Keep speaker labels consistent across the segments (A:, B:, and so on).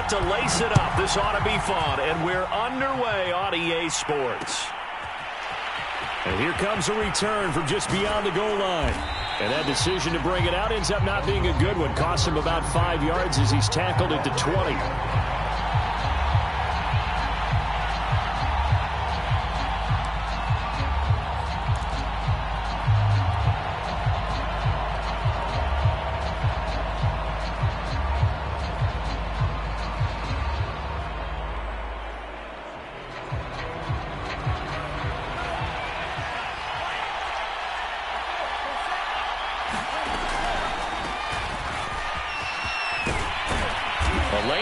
A: about to lace it up. This ought to be fun, and we're underway on EA Sports. And here comes a return from just beyond the goal line. And that decision to bring it out ends up not being a good one. Costs him about 5 yards as he's tackled at the 20.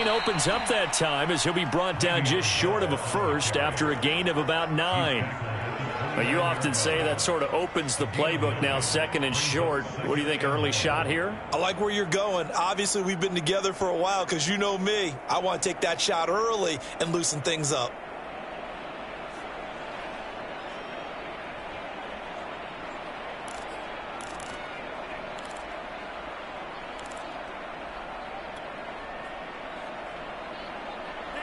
A: Opens up that time as he'll be brought down just short of a first after a gain of about 9. But you often say that sort of opens the playbook now, second and short. What do you think, early shot here?
B: I like where you're going. Obviously, we've been together for a while because you know me. I want to take that shot early and loosen things up.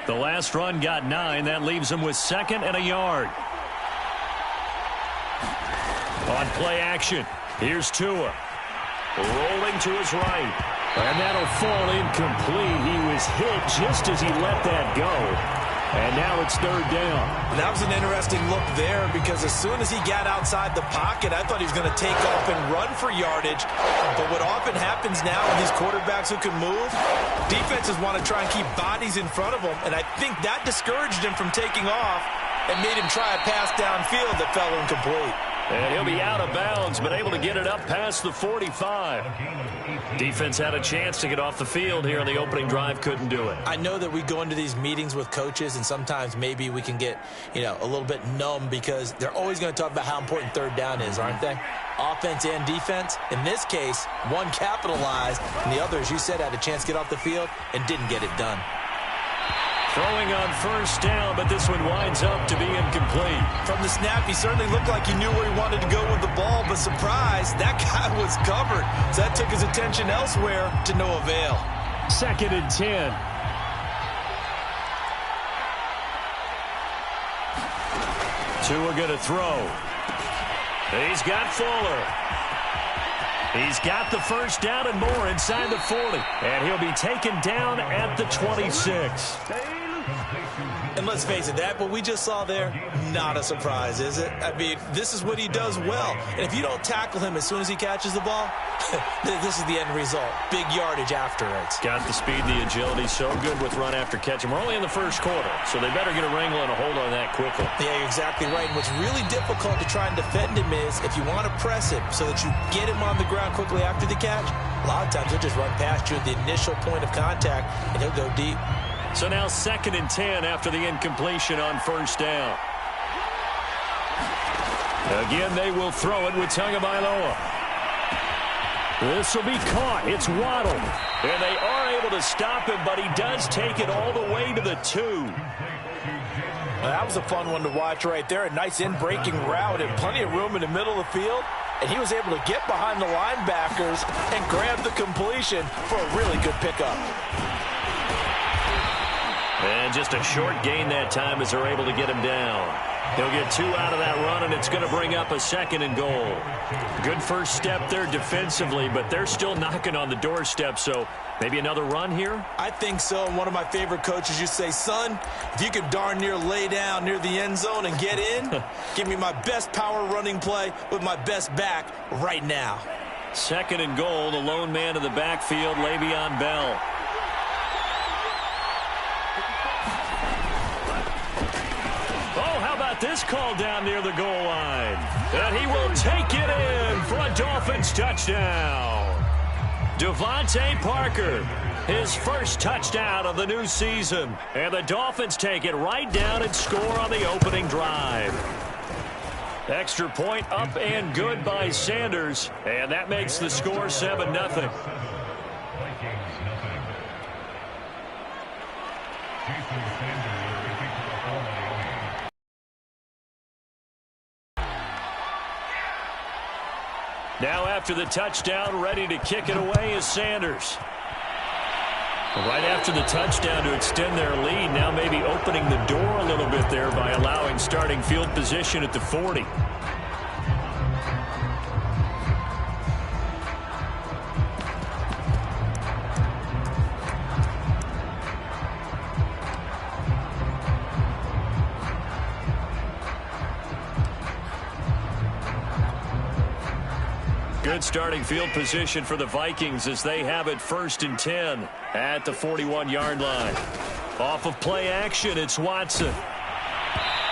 A: The last run got 9. That leaves him with 2nd and a yard. On play action, here's Tua. Rolling to his right. And that'll fall incomplete. He was hit just as he let that go. And now it's 3rd down.
B: That was an interesting look there because as soon as he got outside the pocket, I thought he was going to take off and run for yardage. But what often happens now with these quarterbacks who can move, defenses want to try and keep bodies in front of them. And I think that discouraged him from taking off and made him try a pass downfield that fell incomplete.
A: And he'll be out of bounds, but able to get it up past the 45. Defense had a chance to get off the field here on the opening drive, couldn't do it.
B: I know that we go into these meetings with coaches, and sometimes maybe we can get, a little bit numb because they're always going to talk about how important 3rd down is, aren't they? Offense and defense. In this case, one capitalized, and the other, as you said, had a chance to get off the field and didn't get it done.
A: Throwing on 1st down, but this one winds up to be incomplete.
B: From the snap, he certainly looked like he knew where he wanted to go with the ball, but surprise, that guy was covered. So that took his attention elsewhere to no avail.
A: 2nd and 10. Tua going to throw. He's got Fuller. He's got the 1st down and more inside the 40. And he'll be taken down at the 26.
B: And let's face it, that what we just saw there, not a surprise, is it? I mean, this is what he does well. And if you don't tackle him as soon as he catches the ball, this is the end result. Big yardage afterwards.
A: Got the speed, the agility, so good with run after catch. And we're only in the 1st quarter, so they better get a wrangle and a hold on that quickly.
B: Yeah, you're exactly right. And what's really difficult to try and defend him is if you want to press him so that you get him on the ground quickly after the catch, a lot of times he'll just run past you at the initial point of contact, and he'll go deep.
A: So now 2nd and 10 after the incompletion on 1st down. Again, they will throw it with Tagovailoa. This will be caught. It's Waddle. And they are able to stop him, but he does take it all the way to the 2.
B: Well, that was a fun one to watch right there. A nice in-breaking route and plenty of room in the middle of the field. And he was able to get behind the linebackers and grab the completion for a really good pickup.
A: And just a short gain that time as they're able to get him down. He'll get 2 out of that run, and it's going to bring up a 2nd and goal. Good first step there defensively, but they're still knocking on the doorstep, so maybe another run here?
B: I think so. And one of my favorite coaches used to say, son, if you could darn near lay down near the end zone and get in, give me my best power running play with my best back right now.
A: 2nd and goal, the lone man in the backfield, Le'Veon Bell. This call down near the goal line. And he will take it in for a Dolphins touchdown. Devontae Parker, his first touchdown of the new season. And the Dolphins take it right down and score on the opening drive. Extra point up and good by Sanders. And that makes the score 7-0. Now after the touchdown, ready to kick it away is Sanders. Right after the touchdown to extend their lead, now maybe opening the door a little bit there by allowing starting field position at the 40. Good starting field position for the Vikings as they have it 1st and 10 at the 41-yard line. Off of play action, it's Watson.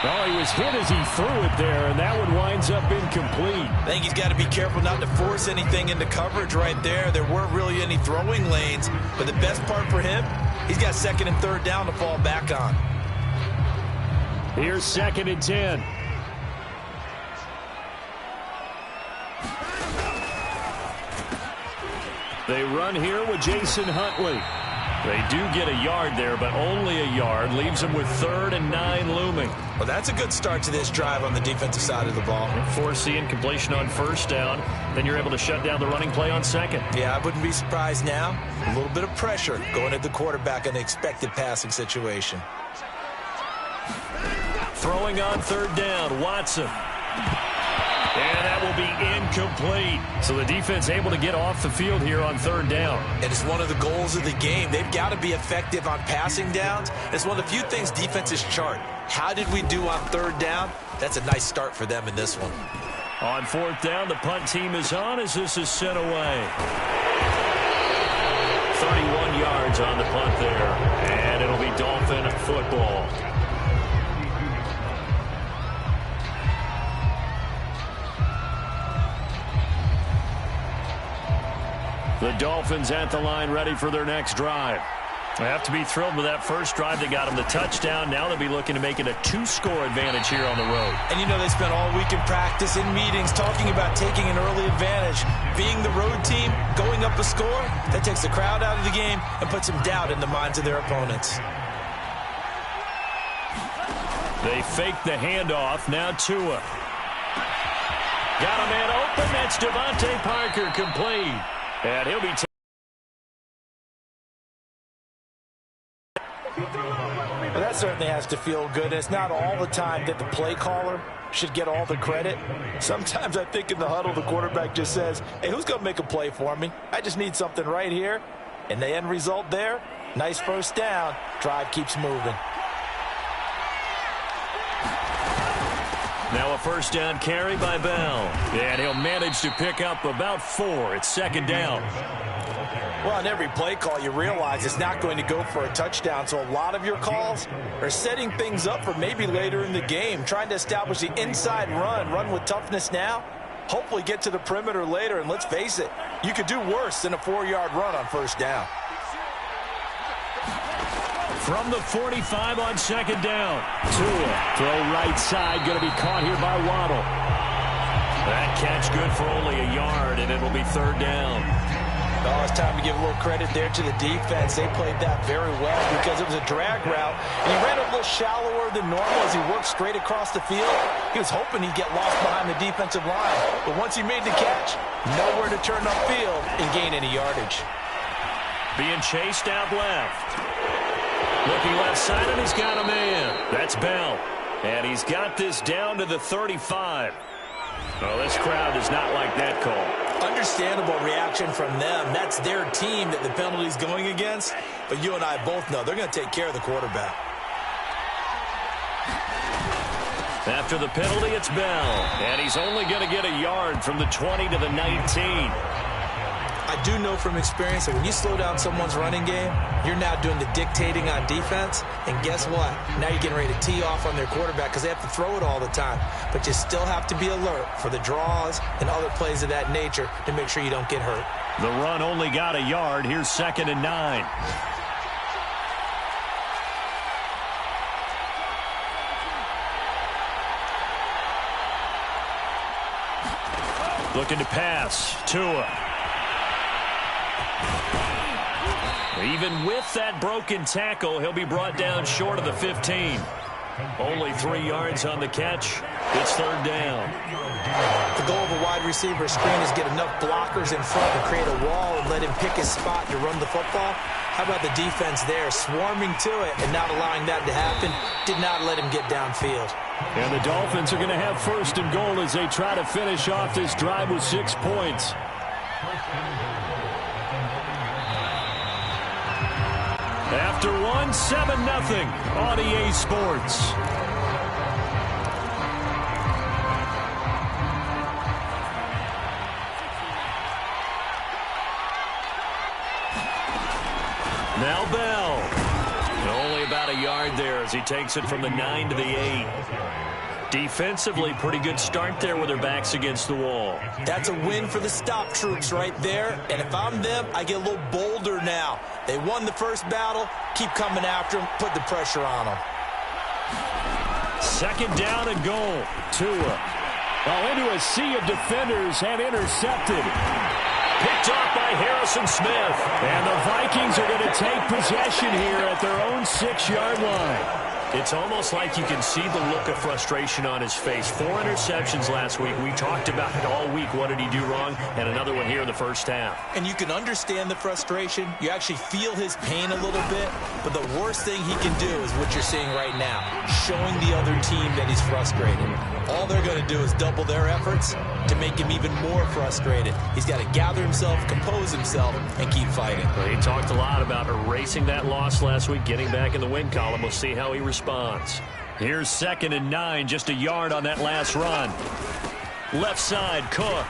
C: Oh, he was hit as he threw it there, and that one winds up incomplete.
B: I think he's got to be careful not to force anything into coverage right there. There weren't really any throwing lanes, but the best part for him, he's got 2nd and 3rd down to fall back on.
C: Here's 2nd and 10.
A: They run here with Jason Huntley. They do get a yard there, but only a yard. Leaves them with 3rd and 9 looming.
B: Well, that's a good start to this drive on the defensive side of the ball.
A: Forcing completion on 1st down. Then you're able to shut down the running play on 2nd.
B: Yeah, I wouldn't be surprised now. A little bit of pressure going at the quarterback in the expected passing situation.
A: Throwing on 3rd down, Watson. And that will be incomplete. So the defense able to get off the field here on 3rd down.
B: It is one of the goals of the game. They've got to be effective on passing downs. It's one of the few things defenses chart. How did we do on 3rd down? That's a nice start for them in this one.
A: On 4th down, the punt team is on as this is sent away. 31 yards on the punt there. And it'll be Dolphin football. The Dolphins at the line ready for their next drive. They have to be thrilled with that first drive. They got them the touchdown. Now they'll be looking to make it a 2-score advantage here on the road.
B: And you know they spent all week in practice, in meetings, talking about taking an early advantage. Being the road team, going up a score, that takes the crowd out of the game and puts some doubt in the minds of their opponents.
A: They fake the handoff. Now Tua. Got a man open. That's Devontae Parker complete. And he'll be
B: well, that certainly has to feel good. It's not all the time that the play caller should get all the credit. Sometimes I think in the huddle, the quarterback just says, hey, who's going to make a play for me? I just need something right here. And the end result there, nice 1st down. Drive keeps moving.
A: now a 1st down carry by Bell. And he'll manage to pick up about 4. It's 2nd down.
B: Well, on every play call, you realize it's not going to go for a touchdown. So a lot of your calls are setting things up for maybe later in the game, trying to establish the inside run with toughness now, hopefully get to the perimeter later. And let's face it, you could do worse than a 4-yard run on 1st down.
A: From the 45 on 2nd down. Tua, throw right side, going to be caught here by Waddle. That catch good for only a yard, and it'll be 3rd down.
B: Oh, it's time to give a little credit there to the defense. They played that very well because it was a drag route, and he ran a little shallower than normal as he worked straight across the field. He was hoping he'd get lost behind the defensive line, but once he made the catch, nowhere to turn upfield and gain any yardage.
A: Being chased out left. Looking left side, and he's got a man. That's Bell. And he's got this down to the 35. Oh, this crowd does not like that call.
B: Understandable reaction from them. That's their team that the penalty's going against. But you and I both know they're going to take care of the quarterback.
A: After the penalty, it's Bell. And he's only going to get a yard from the 20 to the 19.
B: I do know from experience that when you slow down someone's running game, you're now doing the dictating on defense. And guess what? Now you're getting ready to tee off on their quarterback because they have to throw it all the time. But you still have to be alert for the draws and other plays of that nature to make sure you don't get hurt.
A: The run only got a yard. Here's 2nd and 9. Looking to pass. Tua. Even with that broken tackle, he'll be brought down short of the 15. Only 3 yards on the catch. It's 3rd down.
B: The goal of a wide receiver screen is get enough blockers in front to create a wall and let him pick his spot to run the football. How about the defense there, swarming to it and not allowing that to happen? Did not let him get downfield.
C: And the Dolphins are going to have first and goal as they try to finish off this drive with 6 points. After one, 7-0 on EA Sports. Now Bell. Only about a yard there as he takes it from the 9 to the 8. Defensively, pretty good start there with their backs against the wall.
B: That's a win for the stop troops right there. And if I'm them, I get a little bolder now. They won the first battle. Keep coming after them. Put the pressure on them.
C: Second down and goal. Tua. Into a sea of defenders and intercepted. Picked off by Harrison Smith. And the Vikings are going to take possession here at their own 6-yard line.
A: It's almost like you can see the look of frustration on his face. 4 interceptions last week. We talked about it all week. What did he do wrong? And another one here in the first half.
B: And you can understand the frustration. You actually feel his pain a little bit. But the worst thing he can do is what you're seeing right now, showing the other team that he's frustrated. All they're going to do is double their efforts to make him even more frustrated. He's got to gather himself, compose himself, and keep fighting.
A: Well, he talked a lot about erasing that loss last week, getting back in the win column. We'll see how he responds. Here's 2nd and 9, just a yard on that last run. Left side, Cook.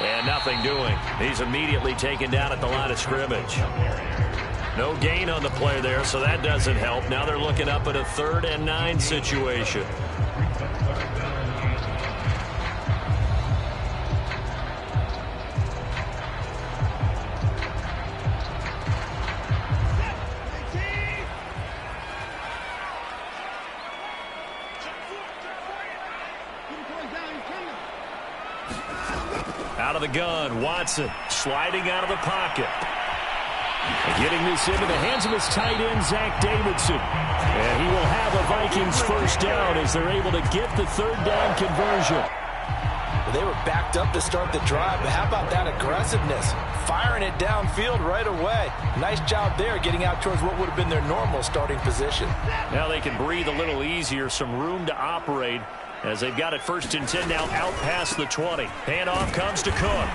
A: And nothing doing. He's immediately taken down at the line of scrimmage. No gain on the play there, so that doesn't help. Now they're looking up at a 3rd and 9 situation. Out of the gun, Watson sliding out of the pocket.
C: Getting this into the hands of his tight end, Zach Davidson. And he will have a Vikings first down as they're able to get the 3rd down conversion.
B: They were backed up to start the drive, but how about that aggressiveness? Firing it downfield right away. Nice job there getting out towards what would have been their normal starting position.
A: Now they can breathe a little easier, some room to operate as they've got it 1st and 10 now out past the 20. Handoff comes to Cook.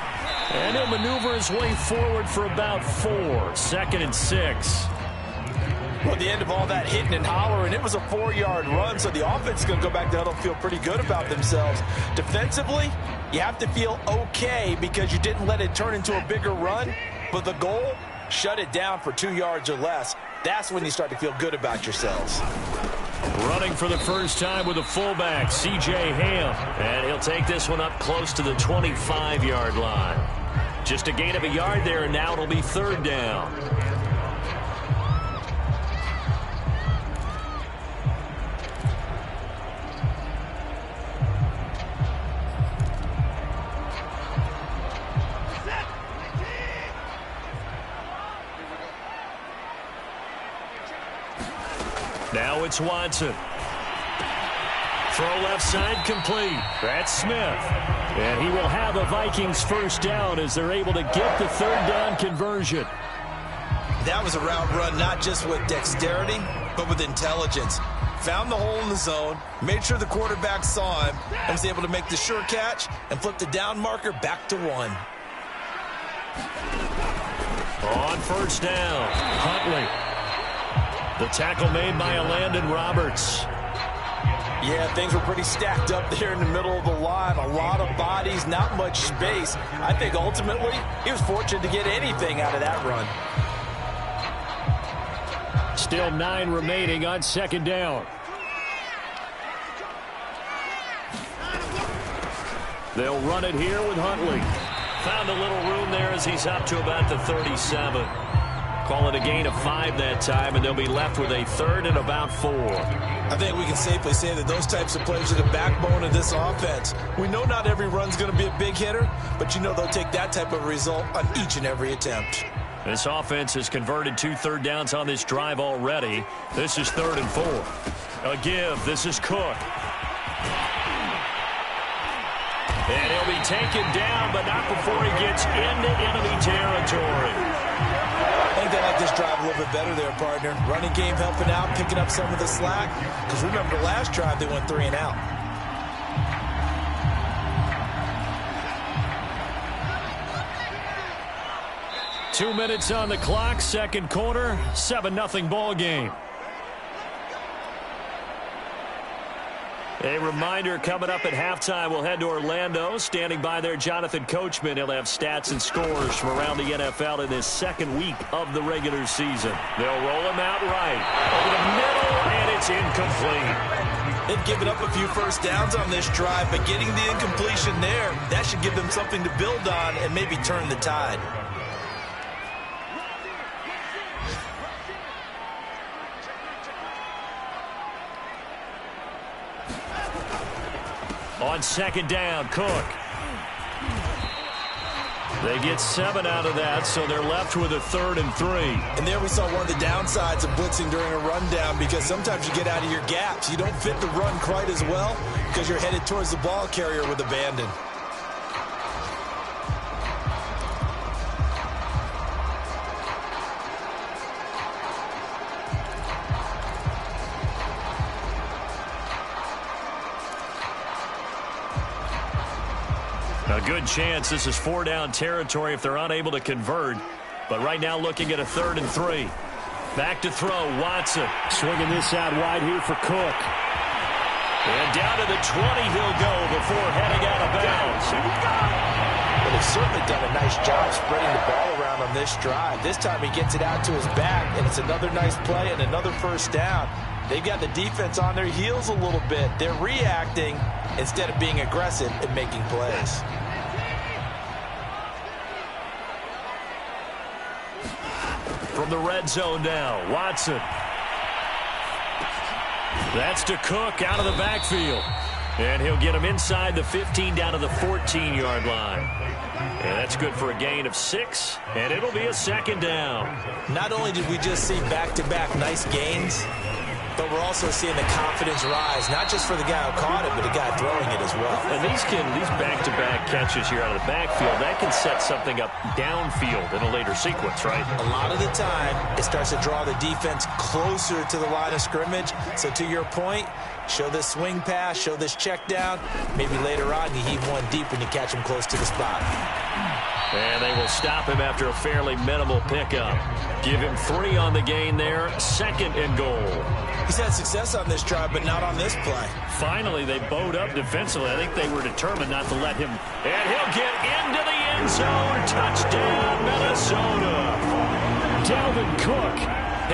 A: And he'll maneuver his way forward for about 4. 2nd and 6.
B: Well, at the end of all that hitting and hollering, it was a 4-yard run, so the offense is going to go back down and feel pretty good about themselves. Defensively, you have to feel okay because you didn't let it turn into a bigger run, but the goal, shut it down for 2 yards or less. That's when you start to feel good about yourselves.
A: Running for the first time with a fullback, C.J. Ham. And he'll take this one up close to the 25-yard line. Just a gain of a yard there, and now it'll be 3rd down. Now it's Watson. Throw left side complete. That's Smith.
C: And he will have a Vikings first down as they're able to get the 3rd down conversion.
B: That was a route run not just with dexterity, but with intelligence. Found the hole in the zone, made sure the quarterback saw him, and was able to make the sure catch and flip the down marker back to 1.
A: On 1st down, Huntley. The tackle made by Landon Roberts.
B: Yeah, things were pretty stacked up there in the middle of the line. A lot of bodies, not much space. I think ultimately he was fortunate to get anything out of that run.
C: Still 9 remaining on 2nd down. They'll run it here with Huntley.
A: Found a little room there as he's up to about the 37. Call it a gain of 5 that time, and they'll be left with a 3rd and about 4.
B: I think we can safely say that those types of plays are the backbone of this offense. We know not every run's going to be a big hitter, but you know they'll take that type of result on each and every attempt.
A: This offense has converted 2 third downs on this drive already. This is 3rd and 4. A give. This is Cook. And he'll be taken down, but not before he gets into enemy territory.
B: I think they like like this drive a little bit better there, partner. Running game helping out, picking up some of the slack. Because remember, the last drive they went 3 and out.
C: Two minutes on the clock, second quarter, 7-0 ball game. A reminder, coming up at halftime, we'll head to Orlando. Standing by there, Jonathan Coachman. He'll have stats and scores from around the NFL in this second week of the regular season. They'll roll him out right over the middle, and it's incomplete.
B: They've given up a few first downs on this drive, but getting the incompletion there, that should give them something to build on and maybe turn the tide.
C: On second down, Cook. They get 7 out of that, so they're left with a 3rd and 3.
B: And there we saw one of the downsides of blitzing during a rundown, because sometimes you get out of your gaps. You don't fit the run quite as well because you're headed towards the ball carrier with abandon.
C: A good chance this is 4-down territory if they're unable to convert. But right now looking at a 3rd and 3. Back to throw, Watson. Swinging this out wide here for Cook. And down to the 20 he'll go before heading out of bounds.
B: Well, they've certainly done a nice job spreading the ball around on this drive. This time he gets it out to his back, and it's another nice play and another first down. They've got the defense on their heels a little bit. They're reacting instead of being aggressive and making plays.
C: From the red zone now, Watson. That's to Cook out of the backfield. And he'll get him inside the 15 down to the 14-yard line. And that's good for a gain of 6, and it'll be a second down.
B: Not only did we just see back-to-back nice gains, but we're also seeing the confidence rise, not just for the guy who caught it, but the guy throwing it as well.
C: And these back-to-back catches here out of the backfield, that can set something up downfield in a later sequence, right?
B: A lot of the time, it starts to draw the defense closer to the line of scrimmage. So to your point, show this swing pass, show this check down. Maybe later on you heave one deep when you catch him close to the spot.
C: And they will stop him after a fairly minimal pickup. Give him 3 on the gain there, 2nd and goal.
B: He's had success on this drive, but not on this play.
C: Finally, they bowed up defensively. I think they were determined not to let him. And he'll get into the end zone. Touchdown, Minnesota. Dalvin Cook,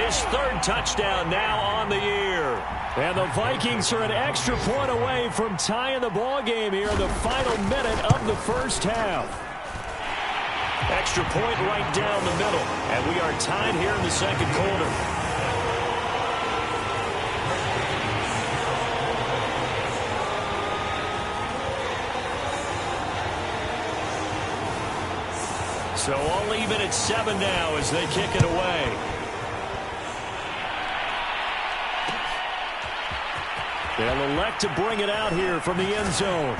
C: his 3rd touchdown now on the year. And the Vikings are an extra point away from tying the ball game here in the final minute of the first half. Extra point right down the middle. And we are tied here in the second quarter. So all even at 7 now as they kick it away. They'll elect to bring it out here from the end zone.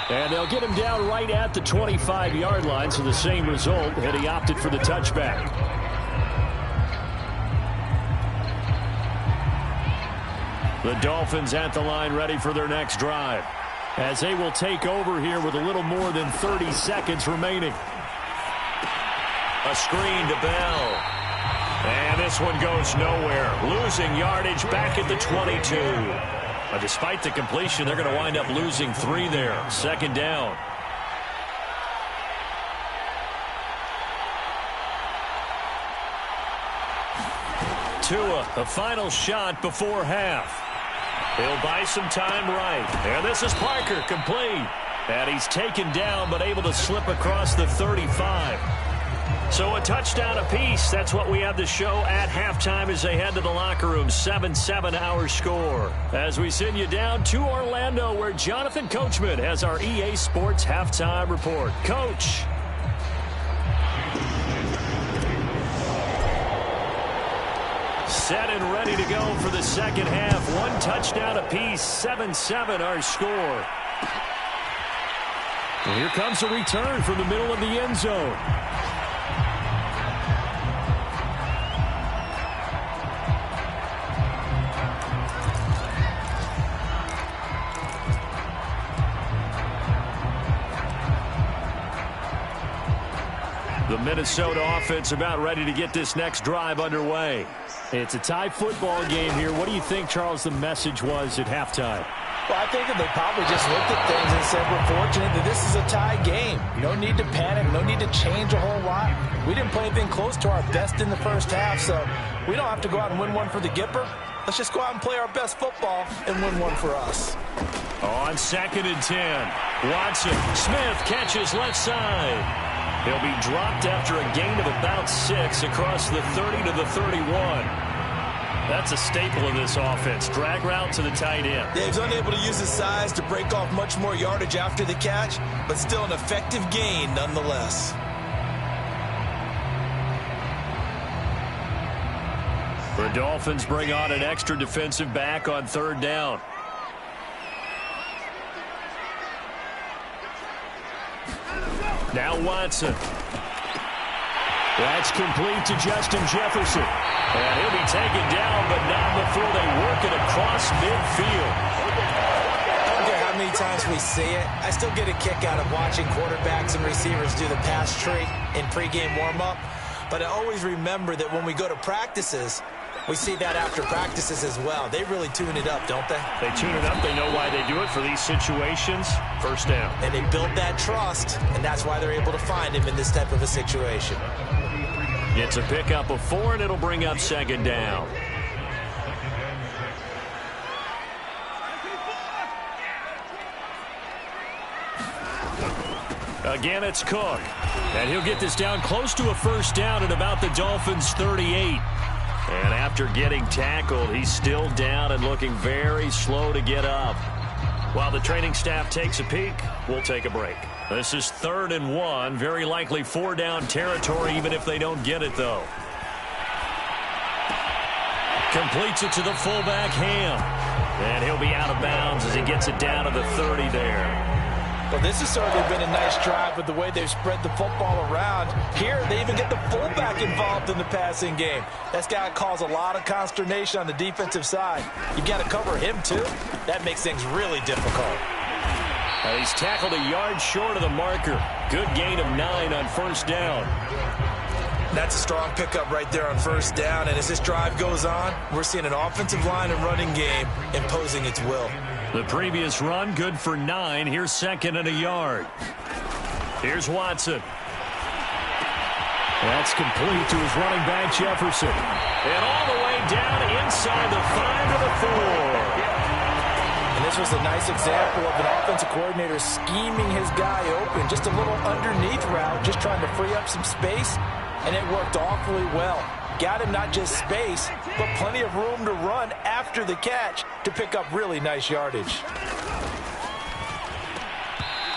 C: And they'll get him down right at the 25-yard line, so the same result, and he opted for the touchback. The Dolphins at the line ready for their next drive, as they will take over here with a little more than 30 seconds remaining. A screen to Bell. And this one goes nowhere. Losing yardage back at the 22. But despite the completion, they're going to wind up losing 3 there. Second down. Tua, the final shot before half. He'll buy some time right. And this is Parker, complete. And he's taken down, but able to slip across the 35. So a touchdown apiece. That's what we have to show at halftime as they head to the locker room. 7-7 our score. As we send you down to Orlando, where Jonathan Coachman has our EA Sports halftime report. Coach. Set and ready to go for the second half. 1 touchdown apiece. 7-7 our score. And here comes a return from the middle of the end zone.
A: Minnesota offense about ready to get this next drive underway.
C: It's a tie football game here. What do you think, Charles, the message was at halftime?
B: Well, I think that they probably just looked at things and said, we're fortunate that this is a tie game. No need to panic. No need to change a whole lot. We didn't play anything close to our best in the first half, so we don't have to go out and win one for the Gipper. Let's just go out and play our best football and win one for us.
A: On 2nd and 10, Watson. Smith catches left side. He'll be dropped after a gain of about 6 across the 30 to the 31. That's a staple of this offense. Drag route to the tight end.
B: Yeah, he's unable to use his size to break off much more yardage after the catch, but still an effective gain nonetheless.
A: The Dolphins bring on an extra defensive back on 3rd down. Now Watson. That's complete to Justin Jefferson. And he'll be taken down, but not before they work it across midfield.
B: I don't care how many times we see it. I still get a kick out of watching quarterbacks and receivers do the pass tree in pregame warm-up. But I always remember that when we go to practices, we see that after practices as well. They really tune it up, don't they?
A: They tune it up. They know why they do it for these situations. 1st down.
B: And they build that trust, and that's why they're able to find him in this type of a situation.
A: It's a pickup of 4, and it'll bring up 2nd down. Again, it's Cook. And he'll get this down close to a 1st down at about the Dolphins' 38. And after getting tackled, he's still down and looking very slow to get up. While the training staff takes a peek, we'll take a break. This is 3rd and 1, very likely 4-down territory, even if they don't get it, though. Completes it to the fullback, Ham. And he'll be out of bounds as he gets it down to the 30 there.
B: Well, this has certainly been a nice drive with the way they've spread the football around. Here, they even get the fullback involved in the passing game. That's got to cause a lot of consternation on the defensive side. You got to cover him, too. That makes things really difficult.
A: He's tackled a yard short of the marker. Good gain of 9 on 1st down.
B: That's a strong pickup right there on 1st down. And as this drive goes on, we're seeing an offensive line and running game imposing its will.
A: The previous run, good for 9. Here's 2nd and a yard. Here's Watson. That's complete to his running back, Jefferson. And all the way down inside the 5 to the 4.
B: And this was a nice example of an offensive coordinator scheming his guy open. Just a little underneath route, just trying to free up some space. And it worked awfully well. Got him not just space, but plenty of room to run after the catch to pick up really nice yardage.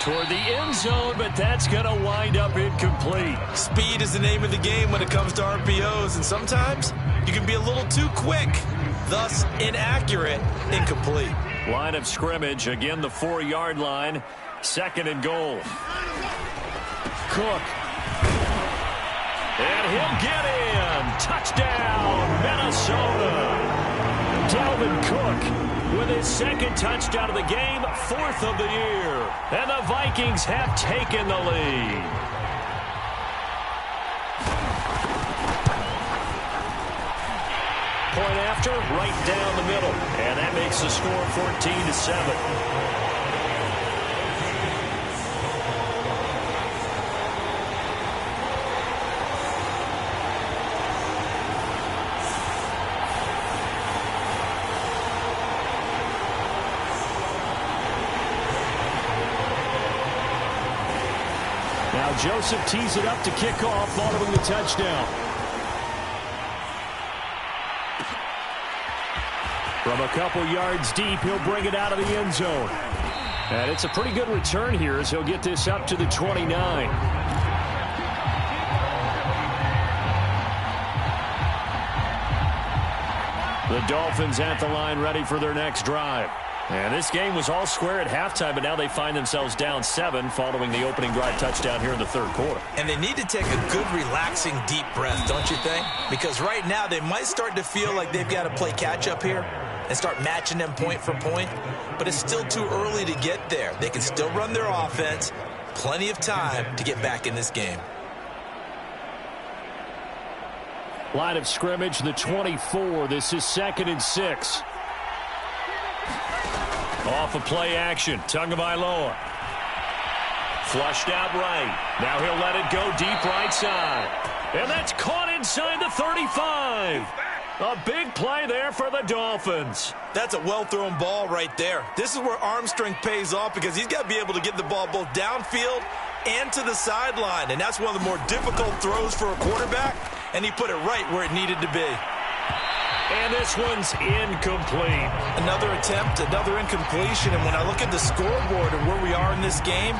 A: Toward the end zone, but that's going to wind up incomplete.
B: Speed is the name of the game when it comes to RPOs, and sometimes you can be a little too quick, thus inaccurate, incomplete.
A: Line of scrimmage, again the 4-yard line, 2nd and goal. Cook. And he'll get in. Touchdown, Minnesota. Dalvin Cook with his 2nd touchdown of the game, 4th of the year. And the Vikings have taken the lead. Point after, right down the middle. And that makes the score 14-7. Now Joseph tees it up to kick off following the touchdown. From a couple yards deep, he'll bring it out of the end zone. And it's a pretty good return here as he'll get this up to the 29. The Dolphins at the line ready for their next drive. And this game was all square at halftime, but now they find themselves down 7 following the opening drive touchdown here in the 3rd quarter.
B: And they need to take a good, relaxing, deep breath, don't you think? Because right now they might start to feel like they've got to play catch-up here and start matching them point for point. But it's still too early to get there. They can still run their offense. Plenty of time to get back in this game.
C: Line of scrimmage, the 24. This is 2nd and 6.
A: Off of play action, Tagovailoa. Flushed out right. Now he'll let it go deep right side. And that's caught inside the 35. A big play there for the Dolphins.
B: That's a well-thrown ball right there. This is where arm strength pays off because he's got to be able to get the ball both downfield and to the sideline. And that's one of the more difficult throws for a quarterback. And he put it right where it needed to be.
A: And this one's incomplete.
B: Another attempt, another incompletion. And when I look at the scoreboard and where we are in this game,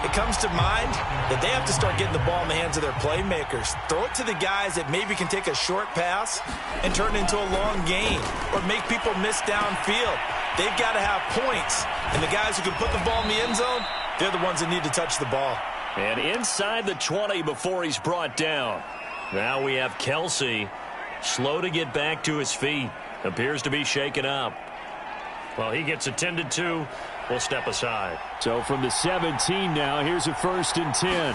B: it comes to mind that they have to start getting the ball in the hands of their playmakers. Throw it to the guys that maybe can take a short pass and turn it into a long gain or make people miss downfield. They've got to have points. And the guys who can put the ball in the end zone, they're the ones that need to touch the ball.
A: And inside the 20 before he's brought down. Now we have Kelsey, slow to get back to his feet. Appears to be shaken up. Well, he gets attended to. We'll step aside.
C: So from the 17 now, here's a 1st and 10.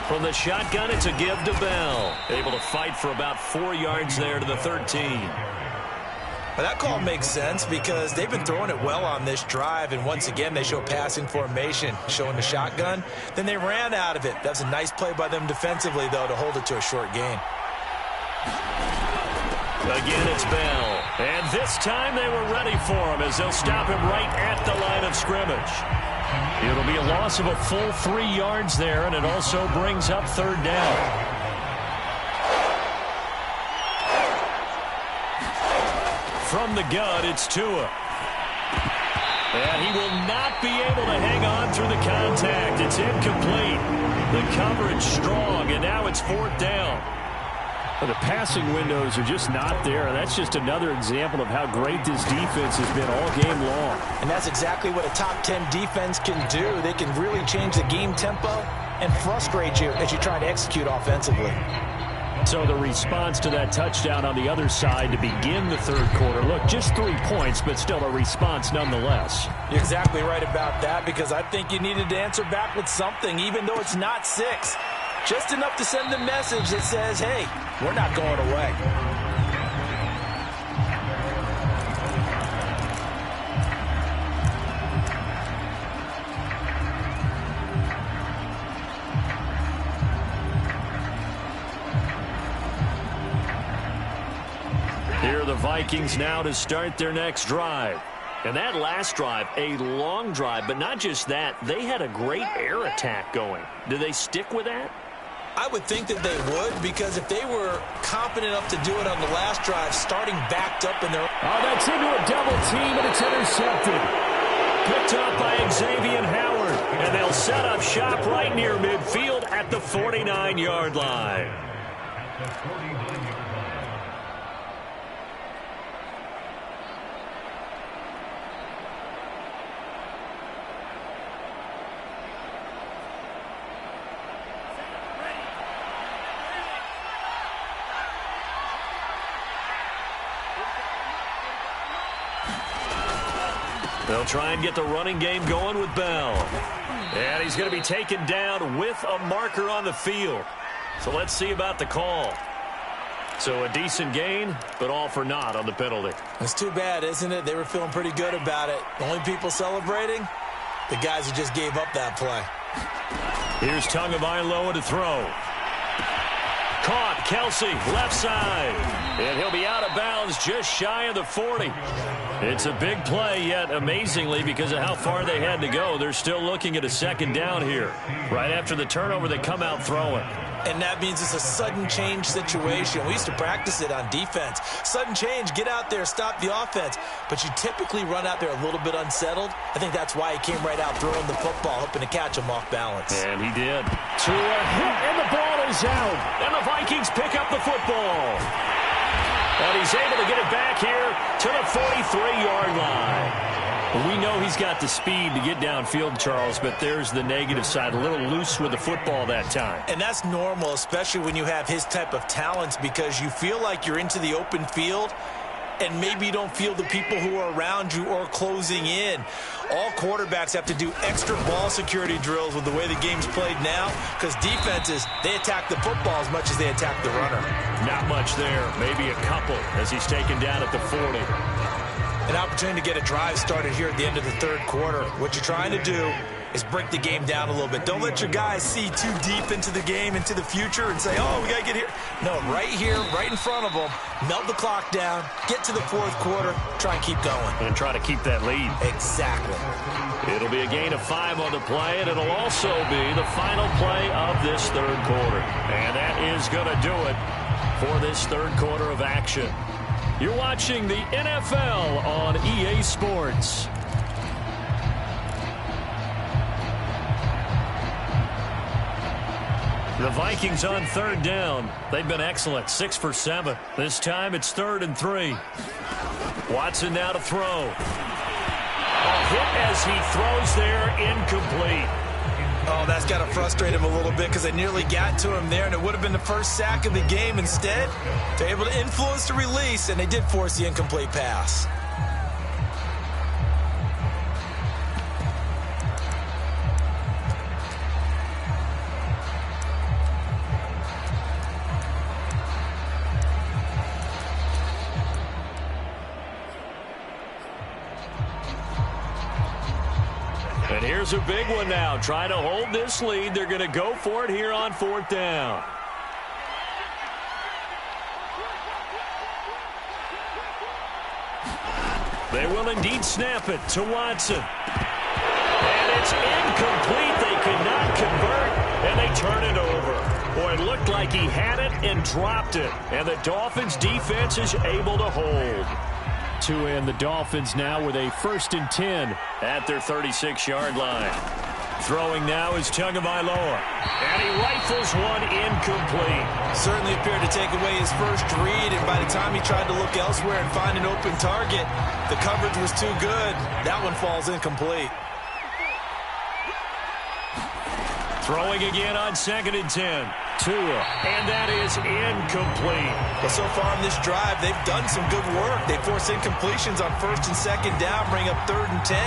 A: From the shotgun, it's a give to Bell. Able to fight for about 4 yards there to the 13.
B: Well, that call makes sense because they've been throwing it well on this drive, and once again they show passing formation, showing the shotgun. Then they ran out of it. That's a nice play by them defensively, though, to hold it to a short gain.
A: Again, it's Bell. And this time they were ready for him as they'll stop him right at the line of scrimmage. It'll be a loss of a full 3 yards there, and it also brings up 3rd down. From the gun, it's Tua. And he will not be able to hang on through the contact. It's incomplete. The coverage strong, and now it's 4th down.
C: The passing windows are just not there. That's just another example of how great this defense has been all game long.
B: And that's exactly what a top 10 defense can do. They can really change the game tempo and frustrate you as you try to execute offensively.
C: So the response to that touchdown on the other side to begin the 3rd quarter. Look, just 3 points, but still a response nonetheless.
B: You're exactly right about that because I think you needed to answer back with something, even though it's not 6. Just enough to send the message that says, hey, we're not going away.
A: Here are the Vikings now to start their next drive. And that last drive, a long drive, but not just that. They had a great air attack going. Do they stick with that?
B: I would think that they would because if they were confident enough to do it on the last drive, starting backed up in their...
C: Oh, that's into a double team, and it's intercepted.
A: Picked up by Xavier Howard. And they'll set up shop right near midfield at the 49-yard line. They'll try and get the running game going with Bell. And he's going to be taken down with a marker on the field. So let's see about the call. So a decent gain, but all for naught on the penalty.
B: It's too bad, isn't it? They were feeling pretty good about it. The only people celebrating, the guys who just gave up that play.
A: Here's Tagovailoa to throw. Caught, Kelsey, left side. And he'll be out of bounds just shy of the 40. It's a big play, yet amazingly, because of how far they had to go, they're still looking at a 2nd down here. Right after the turnover, they come out throwing.
B: And that means it's a sudden change situation. We used to practice it on defense. Sudden change, get out there, stop the offense. But you typically run out there a little bit unsettled. I think that's why he came right out throwing the football, hoping to catch him off balance.
A: And he did.
C: To a hit, and the ball is out.
A: And the Vikings pick up the football. And he's able to get it back here to the 43-yard line. We know he's got the speed to get downfield, Charles, but there's the negative side. A little loose with the football that time.
B: And that's normal, especially when you have his type of talents, because you feel like you're into the open field, and maybe you don't feel the people who are around you or closing in. All quarterbacks have to do extra ball security drills with the way the game's played now, because defenses, they attack the football as much as they attack the runner.
A: Not much there. Maybe a couple as he's taken down at the 40.
B: An opportunity to get a drive started here at the end of the third quarter. What you're trying to do is break the game down a little bit. Don't let your guys see too deep into the game, into the future, and say, oh, we got to get here. No, right here, right in front of them, melt the clock down, get to the fourth quarter, try and keep going.
A: And try to keep that lead.
B: Exactly.
A: It'll be a gain of 5 on the play, and it'll also be the final play of this third quarter. And that is going to do it for this third quarter of action. You're watching the NFL on EA Sports. The Vikings on third down. They've been excellent, 6 for 7. This time it's 3rd and 3. Watson now to throw. A hit as he throws there, incomplete.
B: Oh, that's got to frustrate him a little bit because they nearly got to him there, and it would have been the first sack of the game. Instead, they're able to influence the release, and they did force the incomplete pass.
A: And here's a big one now. Trying to hold this lead. They're going to go for it here on 4th down. They will indeed snap it to Watson. And it's incomplete. They cannot convert, and they turn it over. Boy, it looked like he had it and dropped it. And the Dolphins defense is able to hold. To end the Dolphins now with a 1st and 10 at their 36-yard line. Throwing now is Tagovailoa. And he rifles one incomplete.
B: Certainly appeared to take away his first read, and by the time he tried to look elsewhere and find an open target, the coverage was too good. That one falls incomplete.
A: Throwing again on 2nd and 10. Tua, and that is incomplete.
B: Well, so far in this drive, they've done some good work. They force incompletions on 1st and 2nd down, bring up 3rd and 10.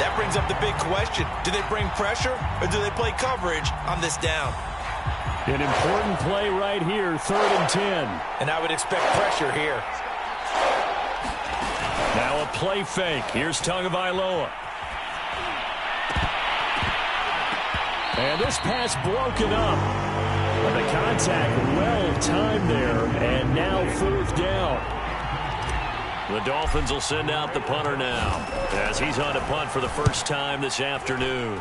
B: That brings up the big question. Do they bring pressure, or do they play coverage on this down?
C: An important play right here, 3rd and 10.
B: And I would expect pressure here.
A: Now a play fake. Here's Tagovailoa. And this pass broken up. But the contact well-timed there, and now 4th down. The Dolphins will send out the punter now, as he's on to punt for the first time this afternoon.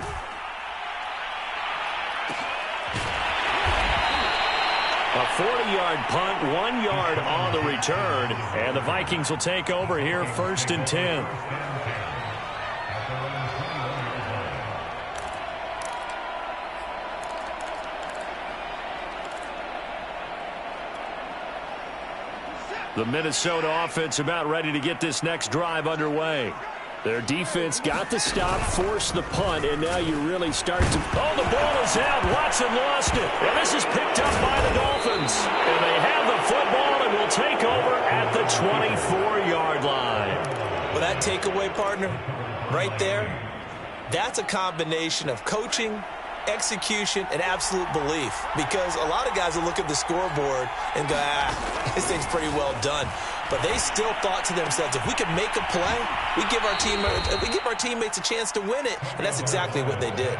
A: A 40-yard punt, 1 yard on the return, and the Vikings will take over here 1st and 10. The Minnesota offense about ready to get this next drive underway. Their defense got the stop, forced the punt, and now you really start to... Oh, the ball is out. Watson lost it. And this is picked up by the Dolphins. And they have the football and will take over at the 24-yard line.
B: Well, that takeaway, partner, right there, that's a combination of coaching, execution, and absolute belief, because a lot of guys will look at the scoreboard and go, this thing's pretty well done. But they still thought to themselves, if we could make a play, we give our teammates a chance to win it, and that's exactly what they did.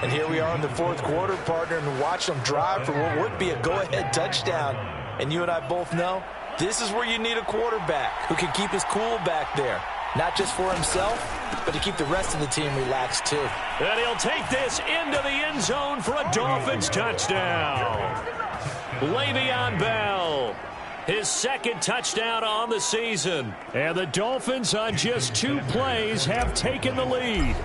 B: And here we are in the 4th quarter, partner, and watch them drive for what would be a go-ahead touchdown. And you and I both know this is where you need a quarterback who can keep his cool back there. Not just for himself, but to keep the rest of the team relaxed, too.
A: And he'll take this into the end zone for a Dolphins touchdown. Le'Veon Bell, his 2nd touchdown on the season. And the Dolphins, on just 2 plays, have taken the lead.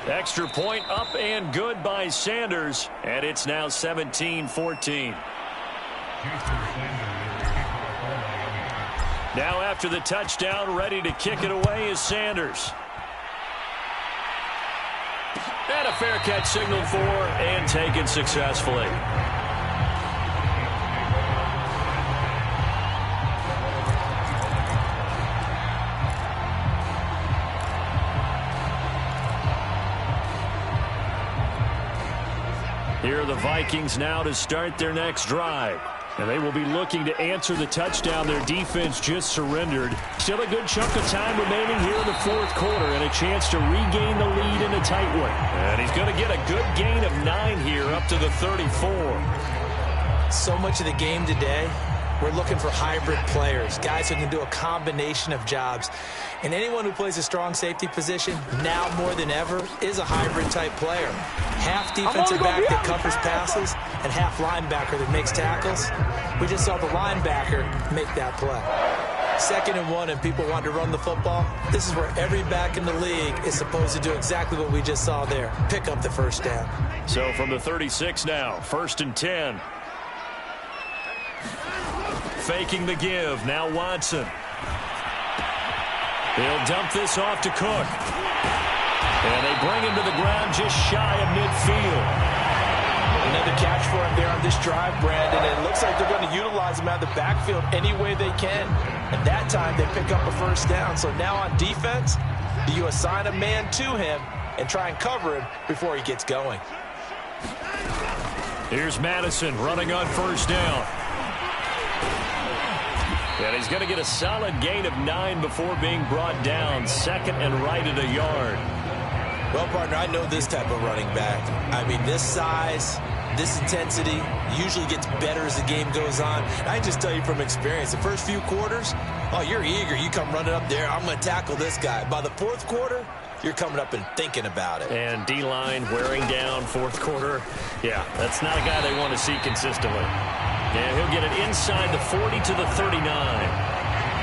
A: Extra point up and good by Sanders. And it's now 17-14. Now after the touchdown, ready to kick it away is Sanders. And a fair catch signaled for and taken successfully. Vikings now to start their next drive.
C: And they will be looking to answer the touchdown their defense just surrendered. Still a good chunk of time remaining here in the fourth quarter and a chance to regain the lead in a tight one.
A: And he's going to get a good gain of 9 here up to the 34.
B: So much of the game today, we're looking for hybrid players, guys who can do a combination of jobs. And anyone who plays a strong safety position, now more than ever, is a hybrid-type player. Half defensive back that covers passes and half linebacker that makes tackles. We just saw the linebacker make that play. 2nd and 1 and people want to run the football. This is where every back in the league is supposed to do exactly what we just saw there. Pick up the first down.
A: So from the 36 now, 1st and 10. Faking the give, now Watson. He'll dump this off to Cook. And they bring him to the ground just shy of midfield.
B: Another catch for him there on this drive, Brandon. And it looks like they're going to utilize him out of the backfield any way they can. And that time they pick up a first down. So now on defense, do you assign a man to him and try and cover him before he gets going?
A: Here's Madison running on first down. And he's going to get a solid gain of 9 before being brought down. 2nd and right at a yard.
B: Well, partner, I know this type of running back. I mean, this size, this intensity usually gets better as the game goes on. And I just tell you from experience, the first few quarters, oh, you're eager. You come running up there, I'm going to tackle this guy. By the 4th quarter, you're coming up and thinking about it.
A: And D-line wearing down 4th quarter. Yeah, that's not a guy they want to see consistently. And he'll get it inside the 40 to the 39.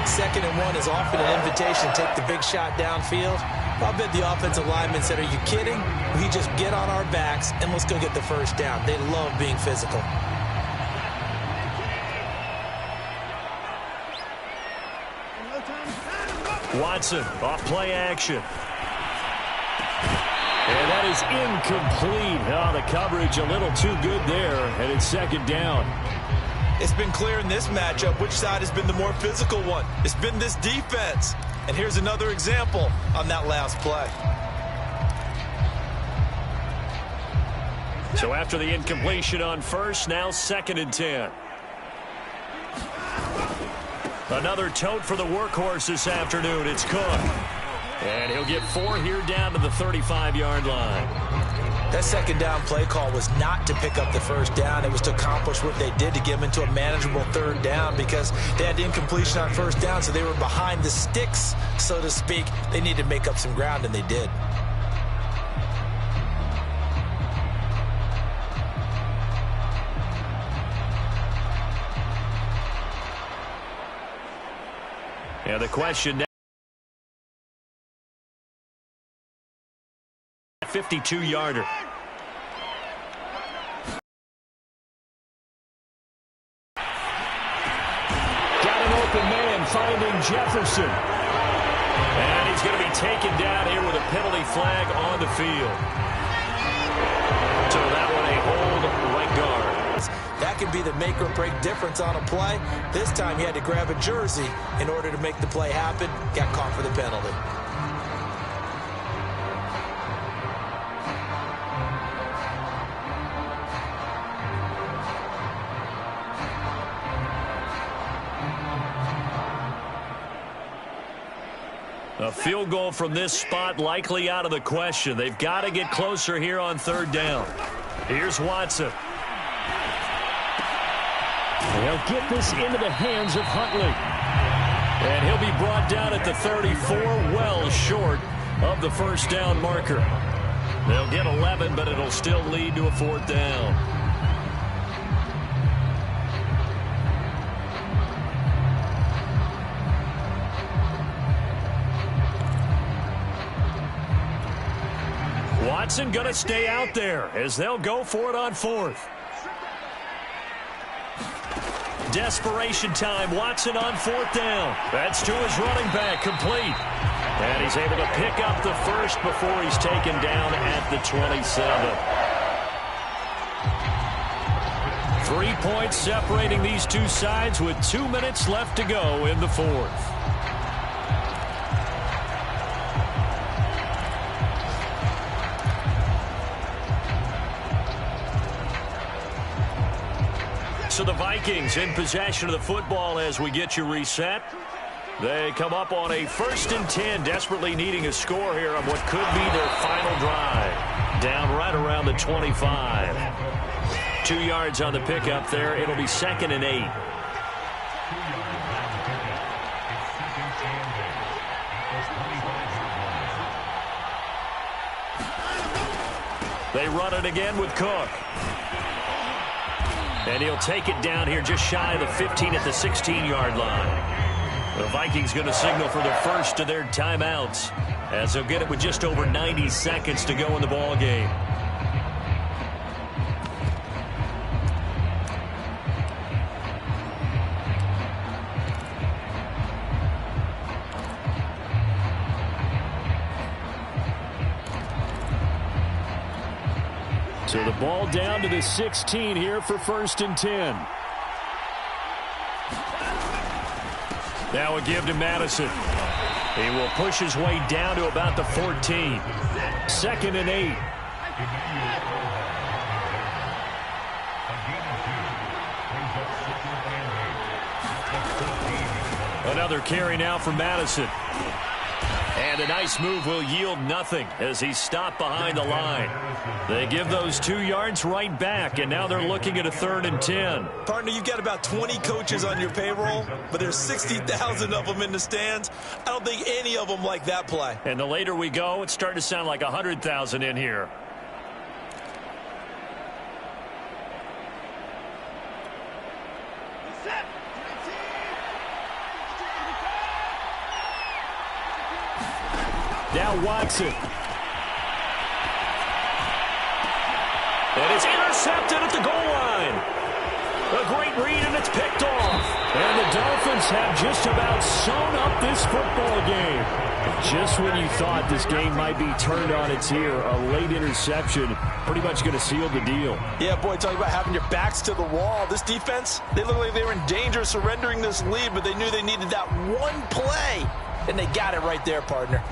B: 2nd and 1 is often an invitation to take the big shot downfield. I bet the offensive lineman said, are you kidding? We just get on our backs and let's go get the first down. They love being physical.
A: Watson off play action. And that is incomplete. Oh, the coverage a little too good there, and it's 2nd down.
B: It's been clear in this matchup which side has been the more physical one. It's been this defense. And here's another example on that last play.
A: So after the incompletion on first, now 2nd and 10. Another tote for the workhorse this afternoon. It's Cook. And he'll get 4 here down to the 35-yard line.
B: That 2nd down play call was not to pick up the first down. It was to accomplish what they did to get them into a manageable 3rd down because they had the incompletion on first down, so they were behind the sticks, so to speak. They needed to make up some ground, and they did.
A: Yeah, the question now. 52-yarder.
C: Got an open man finding Jefferson.
A: And he's going to be taken down here with a penalty flag on the field. So that one a hold right guard.
B: That can be the make or break difference on a play. This time he had to grab a jersey in order to make the play happen. Got caught for the penalty.
A: A field goal from this spot likely out of the question. They've got to get closer here on 3rd down. Here's Watson.
C: They'll get this into the hands of Huntley.
A: And he'll be brought down at the 34, well short of the first down marker. They'll get 11, but it'll still lead to a 4th down. Watson going to stay out there as they'll go for it on 4th. Desperation time. Watson on 4th down. That's to his running back, complete. And he's able to pick up the first before he's taken down at the 27. 3 points separating these two sides with 2 minutes left to go in the 4th. So the Vikings in possession of the football as we get you reset. They come up on a 1st and 10, desperately needing a score here on what could be their final drive. Down right around the 25. 2 yards on the pickup there. It'll be 2nd and 8. They run it again with Cook. And he'll take it down here just shy of the 15 at the 16-yard line. The Vikings going to signal for the first of their timeouts as they'll get it with just over 90 seconds to go in the ball game.
C: So the ball down to the 16 here for 1st and 10. Now a give to Madison. He will push his way down to about the 14. 2nd and 8. Another carry now for Madison. And a nice move will yield nothing as he's stopped behind the line. They give those 2 yards right back, and now they're looking at a 3rd and 10.
B: Partner, you've got about 20 coaches on your payroll, but there's 60,000 of them in the stands. I don't think any of them like that play.
A: And the later we go, it's starting to sound like 100,000 in here.
C: Now Watson.
A: And it's intercepted at the goal line. A great read, and it's picked off.
C: And the Dolphins have just about sewn up this football game. Just when you thought this game might be turned on its ear, a late interception pretty much going to seal the deal.
B: Yeah, boy, talking about having your backs to the wall. This defense, they look like they were in danger of surrendering this lead, but they knew they needed that one play, and they got it right there, partner.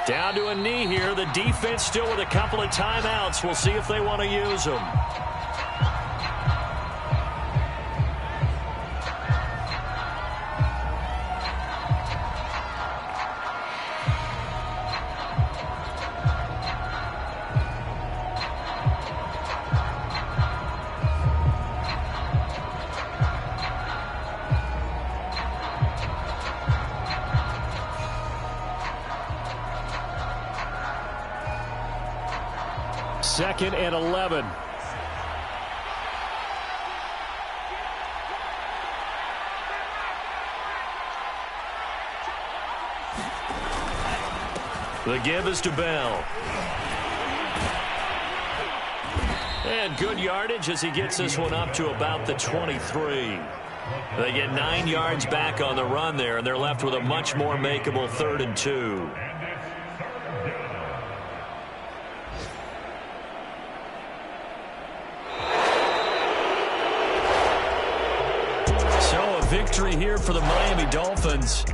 A: Down to a knee here. The defense still with a couple of timeouts. We'll see if they want to use them.
C: Second and 11.
A: The give is to Bell. And good yardage as he gets this one up to about the 23. They get 9 yards back on the run there, and they're left with a much more makeable 3rd and 2. Victory here for the Miami Dolphins.